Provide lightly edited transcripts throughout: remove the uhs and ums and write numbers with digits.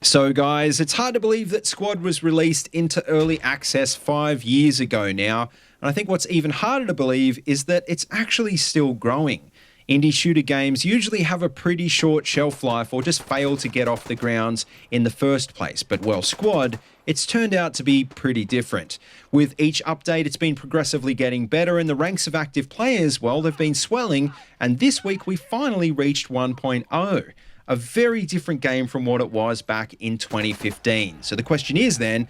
So guys, it's hard to believe that Squad was released into early access 5 years ago now, and I think what's even harder to believe is that it's actually still growing. Indie shooter games usually have a pretty short shelf life or just fail to get off the ground in the first place, but well, Squad, it's turned out to be pretty different. With each update, it's been progressively getting better, and the ranks of active players, well, they've been swelling, and this week we finally reached 1.0. A very different game from what it was back in 2015. So the question is then,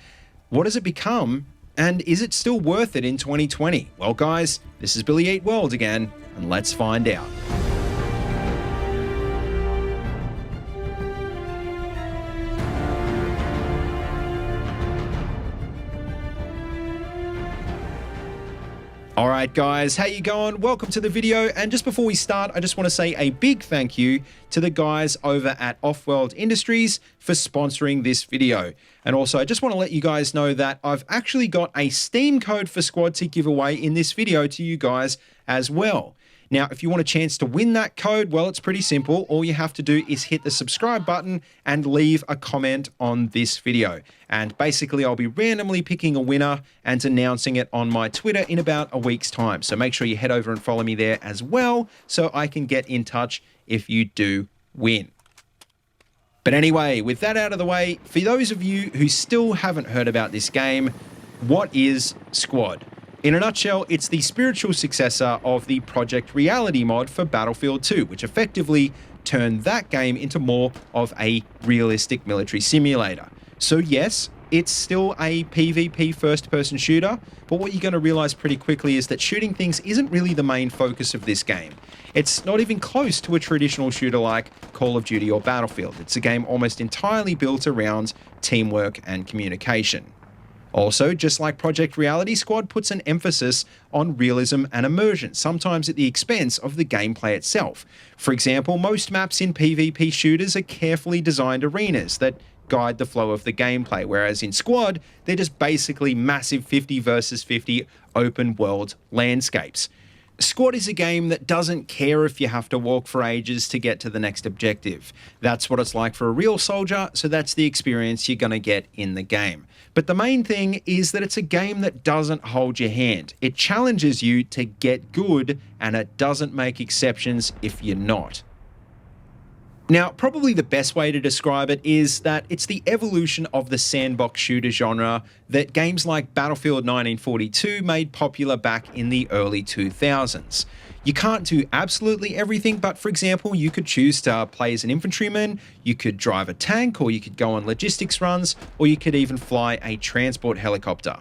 what has it become, and is it still worth it in 2020? Well guys, this is BillyEatWorld again, and let's find out. Alright guys, how you going? Welcome to the video, and just before we start, I just want to say a big thank you to the guys over at Offworld Industries for sponsoring this video. And also, I just want to let you guys know that I've actually got a Steam code for Squad to give away in this video to you guys as well. Now, if you want a chance to win that code, well, it's pretty simple. All you have to do is hit the subscribe button and leave a comment on this video. And basically, I'll be randomly picking a winner and announcing it on my Twitter in about a week's time. So make sure you head over and follow me there as well, so I can get in touch if you do win. But anyway, with that out of the way, for those of you who still haven't heard about this game, what is Squad? In a nutshell, it's the spiritual successor of the Project Reality mod for Battlefield 2, which effectively turned that game into more of a realistic military simulator. So yes, it's still a PvP first-person shooter, but what you're going to realize pretty quickly is that shooting things isn't really the main focus of this game. It's not even close to a traditional shooter like Call of Duty or Battlefield. It's a game almost entirely built around teamwork and communication. Also, just like Project Reality, Squad puts an emphasis on realism and immersion, sometimes at the expense of the gameplay itself. For example, most maps in PvP shooters are carefully designed arenas that guide the flow of the gameplay, whereas in Squad, they're just basically massive 50 versus 50 open world landscapes. Squad is a game that doesn't care if you have to walk for ages to get to the next objective. That's what it's like for a real soldier, so that's the experience you're going to get in the game. But the main thing is that it's a game that doesn't hold your hand. It challenges you to get good, and it doesn't make exceptions if you're not. Now, probably the best way to describe it is that it's the evolution of the sandbox shooter genre that games like Battlefield 1942 made popular back in the early 2000s. You can't do absolutely everything, but for example, you could choose to play as an infantryman, you could drive a tank, or you could go on logistics runs, or you could even fly a transport helicopter.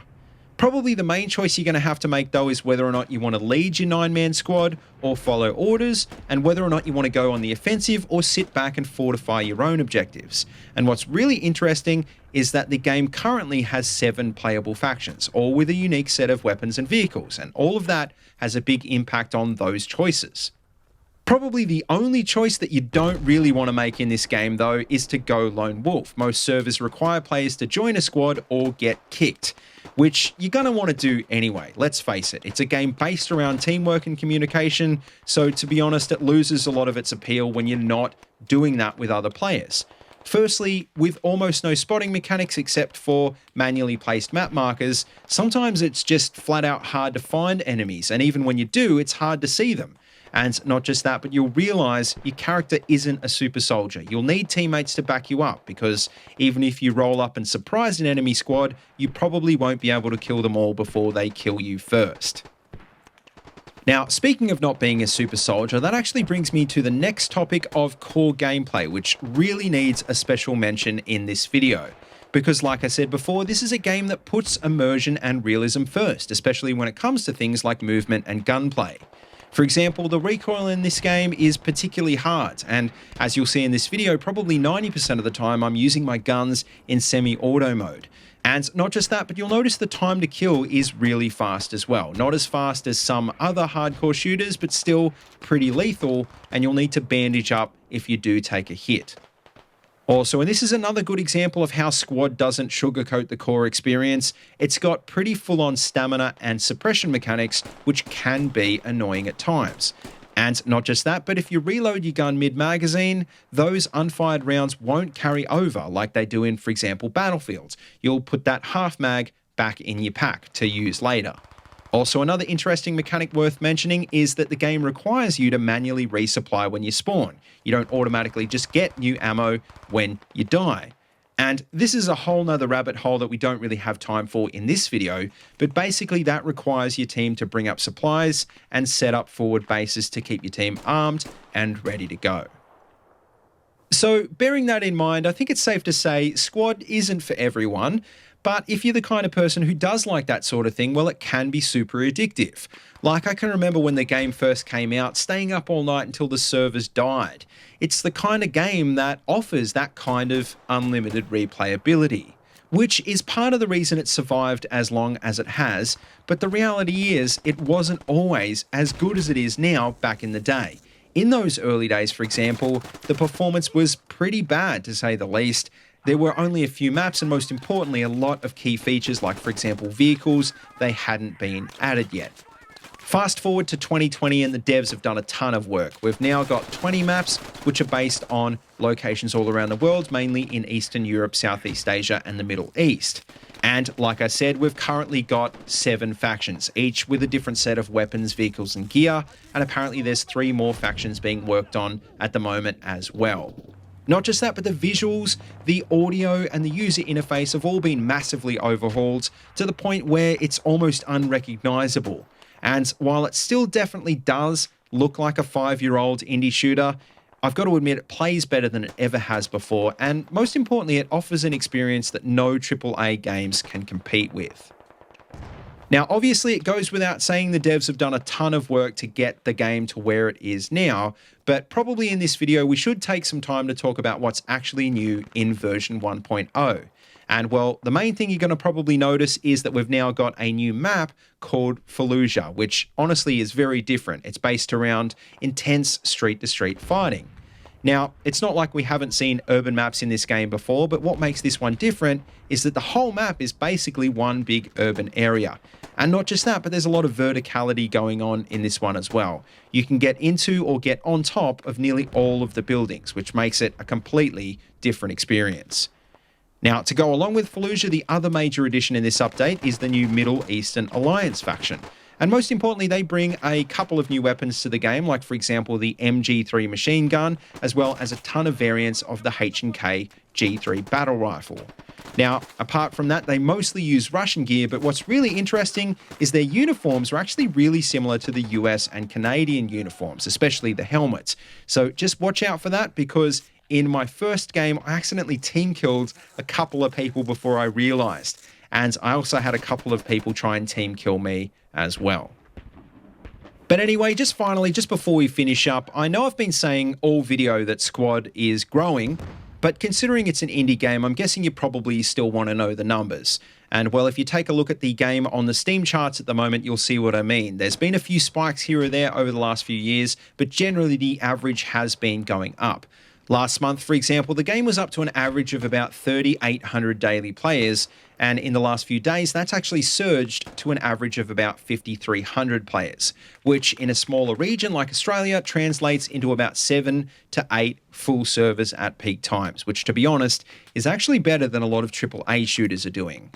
Probably the main choice you're going to have to make though is whether or not you want to lead your 9-man squad or follow orders, and whether or not you want to go on the offensive or sit back and fortify your own objectives. And what's really interesting is that the game currently has 7 playable factions, all with a unique set of weapons and vehicles, and all of that has a big impact on those choices. Probably the only choice that you don't really want to make in this game though is to go lone wolf. Most servers require players to join a squad or get kicked, which you're going to want to do anyway, let's face it. It's a game based around teamwork and communication, so to be honest, it loses a lot of its appeal when you're not doing that with other players. Firstly, with almost no spotting mechanics except for manually placed map markers, sometimes it's just flat out hard to find enemies, and even when you do, it's hard to see them. And not just that, but you'll realize your character isn't a super soldier. You'll need teammates to back you up, because even if you roll up and surprise an enemy squad, you probably won't be able to kill them all before they kill you first. Now, speaking of not being a super soldier, that actually brings me to the next topic of core gameplay, which really needs a special mention in this video. Because like I said before, this is a game that puts immersion and realism first, especially when it comes to things like movement and gunplay. For example, the recoil in this game is particularly hard, and as you'll see in this video, probably 90% of the time I'm using my guns in semi-auto mode. And not just that, but you'll notice the time to kill is really fast as well. Not as fast as some other hardcore shooters, but still pretty lethal, and you'll need to bandage up if you do take a hit. Also, and this is another good example of how Squad doesn't sugarcoat the core experience, it's got pretty full-on stamina and suppression mechanics, which can be annoying at times. And not just that, but if you reload your gun mid-magazine, those unfired rounds won't carry over like they do in, for example, Battlefield. You'll put that half mag back in your pack to use later. Also, another interesting mechanic worth mentioning is that the game requires you to manually resupply when you spawn. You don't automatically just get new ammo when you die. And this is a whole nother rabbit hole that we don't really have time for in this video, but basically that requires your team to bring up supplies and set up forward bases to keep your team armed and ready to go. So bearing that in mind, I think it's safe to say squad isn't for everyone, but if you're the kind of person who does like that sort of thing, well, it can be super addictive. Like I can remember when the game first came out, staying up all night until the servers died. It's the kind of game that offers that kind of unlimited replayability, which is part of the reason it survived as long as it has. But the reality is it wasn't always as good as it is now back in the day. In those early days, for example, the performance was pretty bad to say the least. There were only a few maps and most importantly, a lot of key features like, for example, vehicles, they hadn't been added yet. Fast forward to 2020 and the devs have done a ton of work. We've now got 20 maps which are based on locations all around the world, mainly in Eastern Europe, Southeast Asia and the Middle East. And like I said, we've currently got 7 factions, each with a different set of weapons, vehicles and gear, and apparently there's 3 more factions being worked on at the moment as well. Not just that, but the visuals, the audio, and the user interface have all been massively overhauled to the point where it's almost unrecognizable. And while it still definitely does look like a 5-year-old indie shooter, I've got to admit it plays better than it ever has before, and most importantly, it offers an experience that no AAA games can compete with. Now, obviously, it goes without saying the devs have done a ton of work to get the game to where it is now, but probably in this video, we should take some time to talk about what's actually new in version 1.0. And well, the main thing you're going to probably notice is that we've now got a new map called Fallujah, which honestly is very different. It's based around intense street-to-street fighting. Now, it's not like we haven't seen urban maps in this game before, but what makes this one different is that the whole map is basically one big urban area. And not just that, but there's a lot of verticality going on in this one as well. You can get into or get on top of nearly all of the buildings, which makes it a completely different experience. Now, to go along with Fallujah, the other major addition in this update is the new Middle Eastern Alliance faction. And most importantly, they bring a couple of new weapons to the game, like, for example, the MG3 machine gun, as well as a ton of variants of the H&K G3 battle rifle. Now, apart from that, they mostly use Russian gear, but what's really interesting is their uniforms are actually really similar to the US and Canadian uniforms, especially the helmets. So just watch out for that, because in my first game, I accidentally team killed a couple of people before I realized. And I also had a couple of people try and team kill me as well. But anyway, just finally, just before we finish up, I know I've been saying all video that Squad is growing, but considering it's an indie game, I'm guessing you probably still want to know the numbers. And well, if you take a look at the game on the Steam charts at the moment, you'll see what I mean. There's been a few spikes here or there over the last few years, but generally the average has been going up. Last month, for example, the game was up to an average of about 3,800 daily players, and in the last few days, that's actually surged to an average of about 5,300 players, which in a smaller region like Australia translates into about 7 to 8 full servers at peak times, which, to be honest, is actually better than a lot of AAA shooters are doing.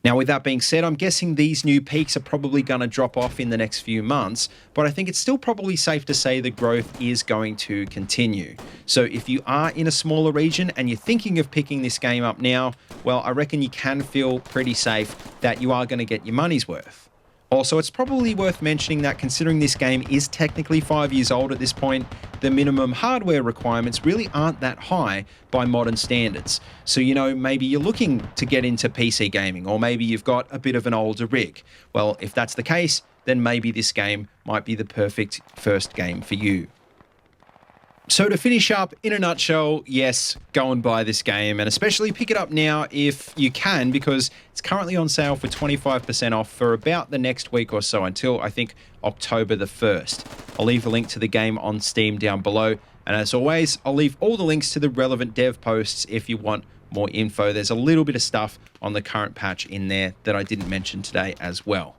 Now, with that being said, I'm guessing these new peaks are probably going to drop off in the next few months, but I think it's still probably safe to say the growth is going to continue. So if you are in a smaller region and you're thinking of picking this game up now, well, I reckon you can feel pretty safe that you are going to get your money's worth. Also, it's probably worth mentioning that considering this game is technically 5 years old at this point, the minimum hardware requirements really aren't that high by modern standards. So, you know, maybe you're looking to get into PC gaming, or maybe you've got a bit of an older rig. Well, if that's the case, then maybe this game might be the perfect first game for you. So to finish up, in a nutshell, yes, go and buy this game, and especially pick it up now if you can, because it's currently on sale for 25% off for about the next week or so, until I think October the 1st. I'll leave a link to the game on Steam down below, and as always, I'll leave all the links to the relevant dev posts if you want more info. There's a little bit of stuff on the current patch in there that I didn't mention today as well.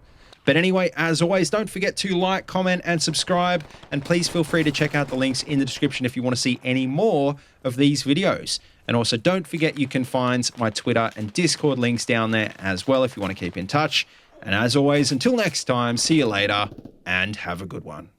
But anyway, as always, don't forget to like, comment, and subscribe. And please feel free to check out the links in the description if you want to see any more of these videos. And also don't forget you can find my Twitter and Discord links down there as well if you want to keep in touch. And as always, until next time, see you later and have a good one.